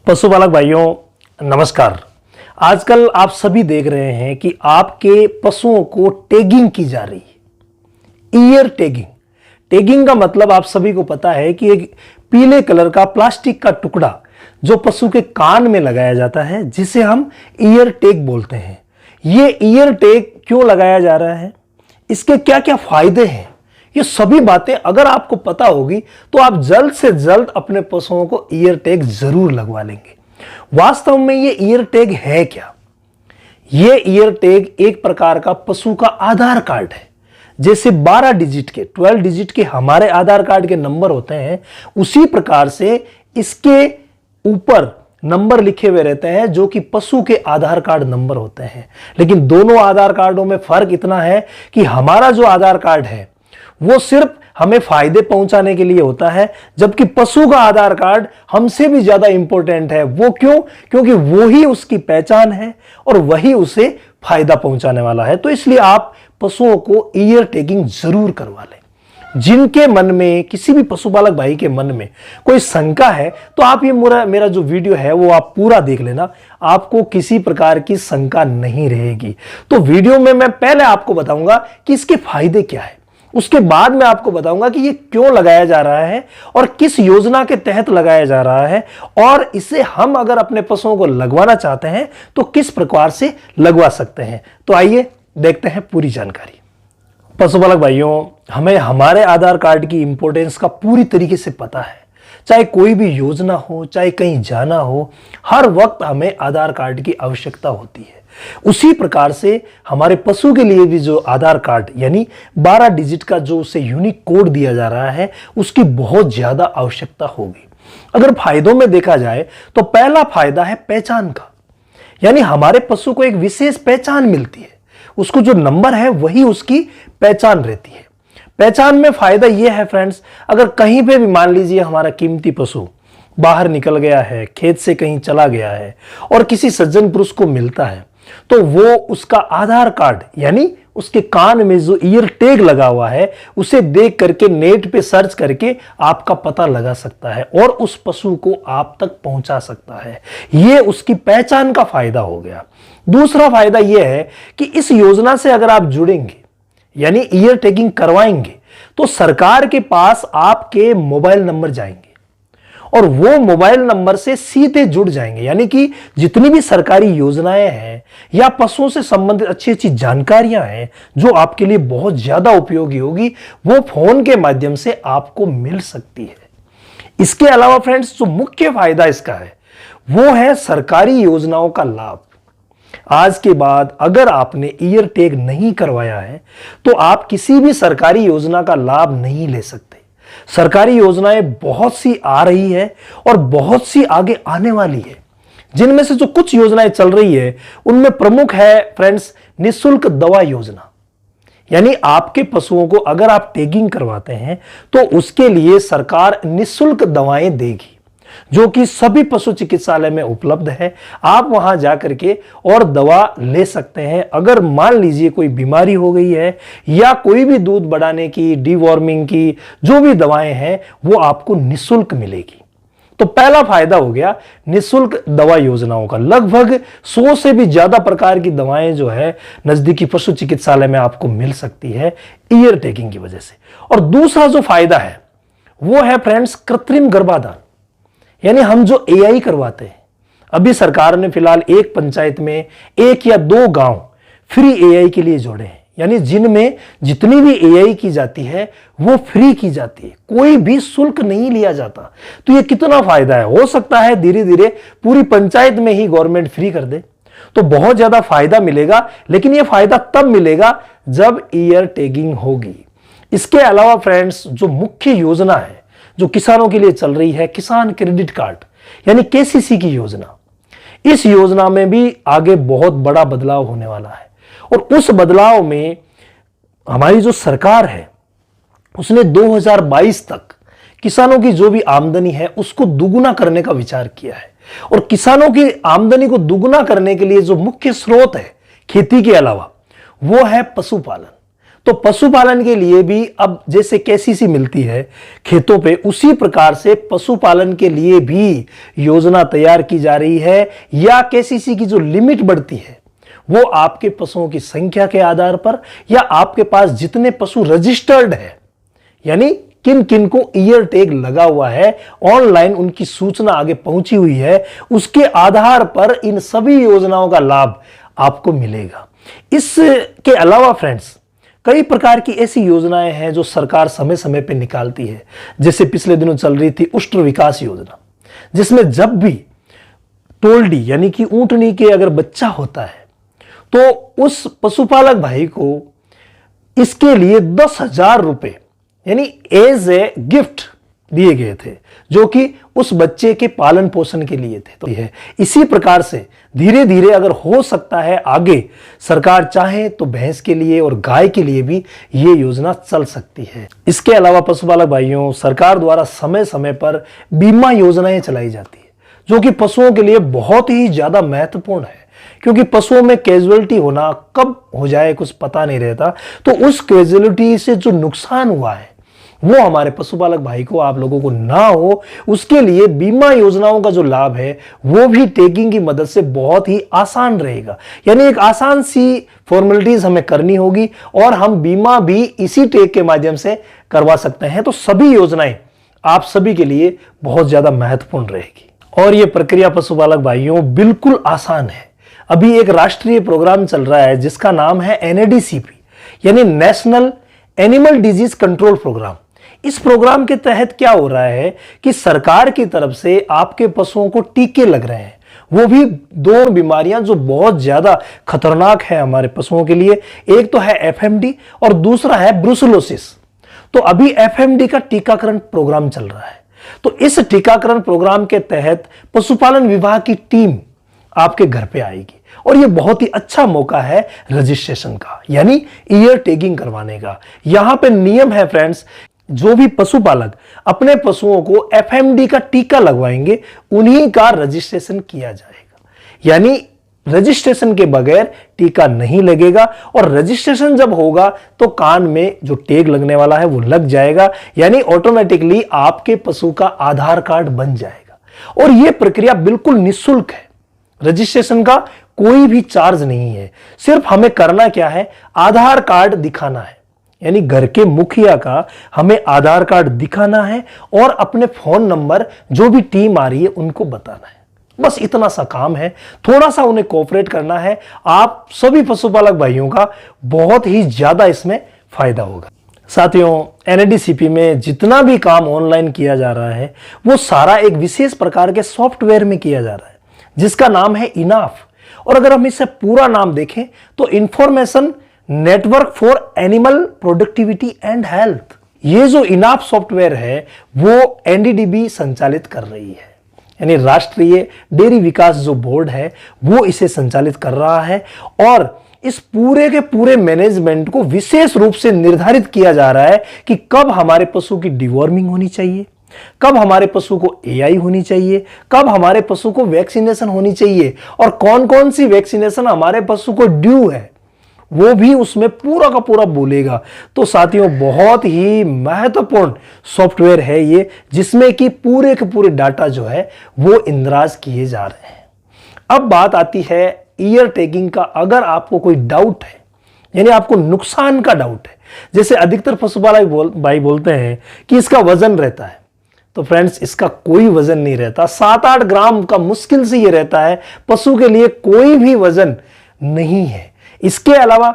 पशुपालक भाइयों नमस्कार। आजकल आप सभी देख रहे हैं कि आपके पशुओं को टैगिंग की जा रही है। Year tagging. टैगिंग का मतलब आप सभी को पता है कि एक पीले कलर का प्लास्टिक का टुकड़ा जो पशु के कान में लगाया जाता है, जिसे हम ईयर टैग बोलते हैं। ये ईयर टैग क्यों लगाया जा रहा है, इसके क्या क्या फायदे हैं, ये सभी बातें अगर आपको पता होगी तो आप जल्द से जल्द अपने पशुओं को ईयर टैग जरूर लगवा लेंगे। वास्तव में ये ईयर टैग है क्या? ये ईयर टैग एक प्रकार का पशु का आधार कार्ड है। जैसे 12 डिजिट के 12 डिजिट के हमारे आधार कार्ड के नंबर होते हैं, उसी प्रकार से इसके ऊपर नंबर लिखे हुए रहते हैं जो कि पशु के आधार कार्ड नंबर होते हैं। लेकिन दोनों आधार कार्डों में फर्क इतना है कि हमारा जो आधार कार्ड है वो सिर्फ हमें फायदे पहुंचाने के लिए होता है, जबकि पशु का आधार कार्ड हमसे भी ज्यादा इंपॉर्टेंट है। वो क्यों? क्योंकि वो ही उसकी पहचान है और वही उसे फायदा पहुंचाने वाला है। तो इसलिए आप पशुओं को ईयर टैगिंग जरूर करवा लें। जिनके मन में, किसी भी पशुपालक भाई के मन में कोई शंका है तो आप ये मेरा जो वीडियो है वो आप पूरा देख लेना, आपको किसी प्रकार की शंका नहीं रहेगी। तो वीडियो में मैं पहले आपको बताऊंगा कि इसके फायदे क्या है, उसके बाद मैं आपको बताऊंगा कि ये क्यों लगाया जा रहा है और किस योजना के तहत लगाया जा रहा है, और इसे हम अगर अपने पशुओं को लगवाना चाहते हैं तो किस प्रकार से लगवा सकते हैं। तो आइए देखते हैं पूरी जानकारी। पशुपालक भाइयों, हमें हमारे आधार कार्ड की इंपॉर्टेंस का पूरी तरीके से पता है। चाहे कोई भी योजना हो, चाहे कहीं जाना हो, हर वक्त हमें आधार कार्ड की आवश्यकता होती है। उसी प्रकार से हमारे पशु के लिए भी जो आधार कार्ड यानी 12 डिजिट का जो उसे यूनिक कोड दिया जा रहा है, उसकी बहुत ज्यादा आवश्यकता होगी। अगर फायदों में देखा जाए तो पहला फायदा है पहचान का, यानी हमारे पशु को एक विशेष पहचान मिलती है। उसको जो नंबर है वही उसकी पहचान रहती है। पहचान में फायदा यह है फ्रेंड्स, अगर कहीं पे भी मान लीजिए हमारा कीमती पशु बाहर निकल गया है, खेत से कहीं चला गया है और किसी सज्जन पुरुष को मिलता है, तो वो उसका आधार कार्ड यानी उसके कान में जो ईयर टैग लगा हुआ है उसे देख करके, नेट पे सर्च करके आपका पता लगा सकता है और उस पशु को आप तक पहुंचा सकता है। ये उसकी पहचान का फायदा हो गया। दूसरा फायदा यह है कि इस योजना से अगर आप जुड़ेंगे यानी ईयर टैगिंग करवाएंगे तो सरकार के पास आपके मोबाइल नंबर जाएंगे और वो मोबाइल नंबर से सीधे जुड़ जाएंगे। यानी कि जितनी भी सरकारी योजनाएं हैं या पशुओं से संबंधित अच्छी अच्छी जानकारियां हैं जो आपके लिए बहुत ज्यादा उपयोगी होगी, वो फोन के माध्यम से आपको मिल सकती है। इसके अलावा फ्रेंड्स, जो मुख्य फायदा इसका है वो है सरकारी योजनाओं का लाभ। आज के बाद अगर आपने ईयर टैग नहीं करवाया है तो आप किसी भी सरकारी योजना का लाभ नहीं ले सकते। सरकारी योजनाएं बहुत सी आ रही है और बहुत सी आगे आने वाली है। जिनमें से जो कुछ योजनाएं चल रही है उनमें प्रमुख है फ्रेंड्स निःशुल्क दवा योजना। यानी आपके पशुओं को अगर आप टैगिंग करवाते हैं तो उसके लिए सरकार निःशुल्क दवाएं देगी, जो कि सभी पशु चिकित्सालय में उपलब्ध है। आप वहां जाकर के और दवा ले सकते हैं। अगर मान लीजिए कोई बीमारी हो गई है या कोई भी दूध बढ़ाने की, डीवॉर्मिंग की जो भी दवाएं हैं वो आपको निःशुल्क मिलेगी। तो पहला फायदा हो गया निःशुल्क दवा योजनाओं का। लगभग 100 से भी ज्यादा प्रकार की दवाएं जो है नजदीकी पशु चिकित्सालय में आपको मिल सकती है ईयर टैगिंग की वजह से। और दूसरा जो फायदा है वो है फ्रेंड्स कृत्रिम गर्भाधान, यानी हम जो एआई करवाते हैं। अभी सरकार ने फिलहाल एक पंचायत में 1 या 2 गांव फ्री एआई के लिए जोड़े हैं, यानी जिनमें जितनी भी एआई की जाती है वो फ्री की जाती है, कोई भी शुल्क नहीं लिया जाता। तो ये कितना फायदा है। हो सकता है धीरे धीरे पूरी पंचायत में ही गवर्नमेंट फ्री कर दे तो बहुत ज्यादा फायदा मिलेगा, लेकिन यह फायदा तब मिलेगा जब ईयर टैगिंग होगी। इसके अलावा फ्रेंड्स, जो मुख्य योजना है जो किसानों के लिए चल रही है, किसान क्रेडिट कार्ड यानी केसीसी की योजना, इस योजना में भी आगे बहुत बड़ा बदलाव होने वाला है। और उस बदलाव में हमारी जो सरकार है उसने 2022 तक किसानों की जो भी आमदनी है उसको दुगुना करने का विचार किया है। और किसानों की आमदनी को दुगुना करने के लिए जो मुख्य स्रोत है खेती के अलावा वो है पशुपालन। तो पशुपालन के लिए भी अब जैसे केसीसी मिलती है खेतों पे, उसी प्रकार से पशुपालन के लिए भी योजना तैयार की जा रही है। या केसीसी की जो लिमिट बढ़ती है वो आपके पशुओं की संख्या के आधार पर, या आपके पास जितने पशु रजिस्टर्ड है, यानी किन किन को ईयर टैग लगा हुआ है, ऑनलाइन उनकी सूचना आगे पहुंची हुई है, उसके आधार पर इन सभी योजनाओं का लाभ आपको मिलेगा। इसके अलावा फ्रेंड्स, कई प्रकार की ऐसी योजनाएं हैं जो सरकार समय समय पर निकालती है। जैसे पिछले दिनों चल रही थी उष्ट्र विकास योजना, जिसमें जब भी टोल्डी यानी कि ऊंटनी के अगर बच्चा होता है तो उस पशुपालक भाई को इसके लिए 10,000 रुपए यानी एज ए गिफ्ट दिए गए थे, जो कि उस बच्चे के पालन पोषण के लिए थे। तो है इसी प्रकार से धीरे धीरे अगर हो सकता है आगे सरकार चाहे तो भैंस के लिए और गाय के लिए भी ये योजना चल सकती है। इसके अलावा पशुपालक भाइयों, सरकार द्वारा समय समय पर बीमा योजनाएं चलाई जाती है, जो कि पशुओं के लिए बहुत ही ज्यादा महत्वपूर्ण है, क्योंकि पशुओं में कैजुअलिटी होना कब हो जाए कुछ पता नहीं रहता। तो उस कैजुअलिटी से जो नुकसान हुआ है वो हमारे पशुपालक भाई को, आप लोगों को ना हो, उसके लिए बीमा योजनाओं का जो लाभ है वो भी टैगिंग की मदद से बहुत ही आसान रहेगा। यानी एक आसान सी फॉर्मेलिटीज हमें करनी होगी और हम बीमा भी इसी टैग के माध्यम से करवा सकते हैं। तो सभी योजनाएं आप सभी के लिए बहुत ज्यादा महत्वपूर्ण रहेगी और ये प्रक्रिया पशुपालक भाइयों बिल्कुल आसान है। अभी एक राष्ट्रीय प्रोग्राम चल रहा है जिसका नाम है NADCP यानी national animal disease control programme. इस प्रोग्राम के तहत क्या हो रहा है कि सरकार की तरफ से आपके पशुओं को टीके लग रहे हैं, वो भी दो बीमारियां जो बहुत ज्यादा खतरनाक है हमारे पशुओं के लिए। एक तो है FMD और दूसरा है ब्रुसेलोसिस। तो अभी FMD का टीकाकरण प्रोग्राम चल रहा है। तो इस टीकाकरण प्रोग्राम के तहत पशुपालन विभाग की टीम आपके घर पे आएगी और यह बहुत ही अच्छा मौका है रजिस्ट्रेशन का, यानी ईयर टैगिंग करवाने का। यहां पे नियम है फ्रेंड्स, जो भी पशुपालक अपने पशुओं को FMD का टीका लगवाएंगे उन्हीं का रजिस्ट्रेशन किया जाएगा। यानी रजिस्ट्रेशन के बगैर टीका नहीं लगेगा और रजिस्ट्रेशन जब होगा तो कान में जो टैग लगने वाला है वो लग जाएगा, यानी ऑटोमेटिकली आपके पशु का आधार कार्ड बन जाएगा। और यह प्रक्रिया बिल्कुल निःशुल्क है, रजिस्ट्रेशन का कोई भी चार्ज नहीं है। सिर्फ हमें करना क्या है, आधार कार्ड दिखाना है, यानी घर के मुखिया का हमें आधार कार्ड दिखाना है और अपने फोन नंबर जो भी टीम आ रही है उनको बताना है। बस इतना सा काम है, थोड़ा सा उन्हें कोऑपरेट करना है। आप सभी पशुपालक भाइयों का बहुत ही ज्यादा इसमें फायदा होगा। साथियों, NADCP में जितना भी काम ऑनलाइन किया जा रहा है वो सारा एक विशेष प्रकार के सॉफ्टवेयर में किया जा रहा है जिसका नाम है इनाफ। और अगर हम इससे पूरा नाम देखें तो information network for animal productivity and health. ये जो इनाफ सॉफ्टवेयर है वो NDDB संचालित कर रही है, यानी राष्ट्रीय डेयरी विकास जो बोर्ड है वो इसे संचालित कर रहा है। और इस पूरे के पूरे मैनेजमेंट को विशेष रूप से निर्धारित किया जा रहा है कि कब हमारे पशु की डिवॉर्मिंग होनी चाहिए, कब हमारे पशु को AI होनी चाहिए, कब हमारे पशु को वैक्सीनेशन होनी चाहिए और कौन कौन सी वैक्सीनेशन हमारे पशु को ड्यू है वो भी उसमें पूरा का पूरा बोलेगा। तो साथियों, बहुत ही महत्वपूर्ण सॉफ्टवेयर है ये, जिसमें कि पूरे के पूरे डाटा जो है वो इंदराज किए जा रहे हैं। अब बात आती है ईयर टैगिंग का। अगर आपको कोई डाउट है, यानी आपको नुकसान का डाउट है, जैसे अधिकतर पशुपालक भाई बोलते हैं कि इसका वजन रहता है, तो फ्रेंड्स इसका कोई वजन नहीं रहता। 7-8 ग्राम का मुश्किल से ये रहता है, पशु के लिए कोई भी वजन नहीं है। इसके अलावा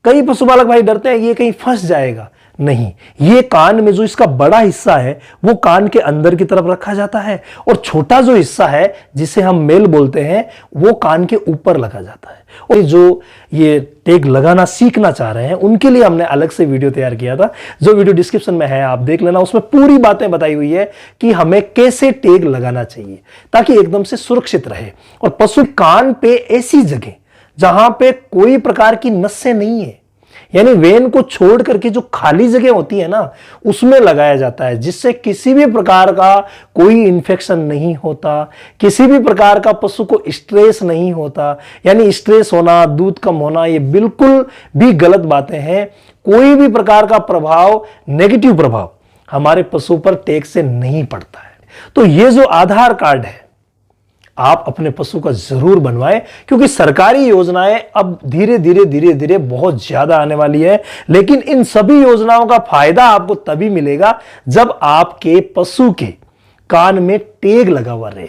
कई पशुपालक भाई डरते हैं ये कहीं फंस जाएगा, नहीं, ये कान में जो इसका बड़ा हिस्सा है वो कान के अंदर की तरफ रखा जाता है और छोटा जो हिस्सा है जिसे हम मेल बोलते हैं वो कान के ऊपर लगा जाता है। और जो ये टैग लगाना सीखना चाह रहे हैं उनके लिए हमने अलग से वीडियो तैयार किया था, जो वीडियो डिस्क्रिप्शन में है, आप देख लेना। उसमें पूरी बातें बताई हुई है कि हमें कैसे टैग लगाना चाहिए ताकि एकदम से सुरक्षित रहे। और पशु कान पे ऐसी जगह जहां पे कोई प्रकार की नसें नहीं है, यानी वेन को छोड़ करके जो खाली जगह होती है ना, उसमें लगाया जाता है, जिससे किसी भी प्रकार का कोई इन्फेक्शन नहीं होता, किसी भी प्रकार का पशु को स्ट्रेस नहीं होता। यानी स्ट्रेस होना, दूध कम होना, ये बिल्कुल भी गलत बातें हैं। कोई भी प्रकार का प्रभाव, नेगेटिव प्रभाव हमारे पशु पर टैग से नहीं पड़ता है। तो ये जो आधार कार्ड है, आप अपने पशु का जरूर बनवाएं, क्योंकि सरकारी योजनाएं अब धीरे धीरे बहुत ज्यादा आने वाली है। लेकिन इन सभी योजनाओं का फायदा आपको तभी मिलेगा जब आपके पशु के कान में टैग लगा हुआ रहे।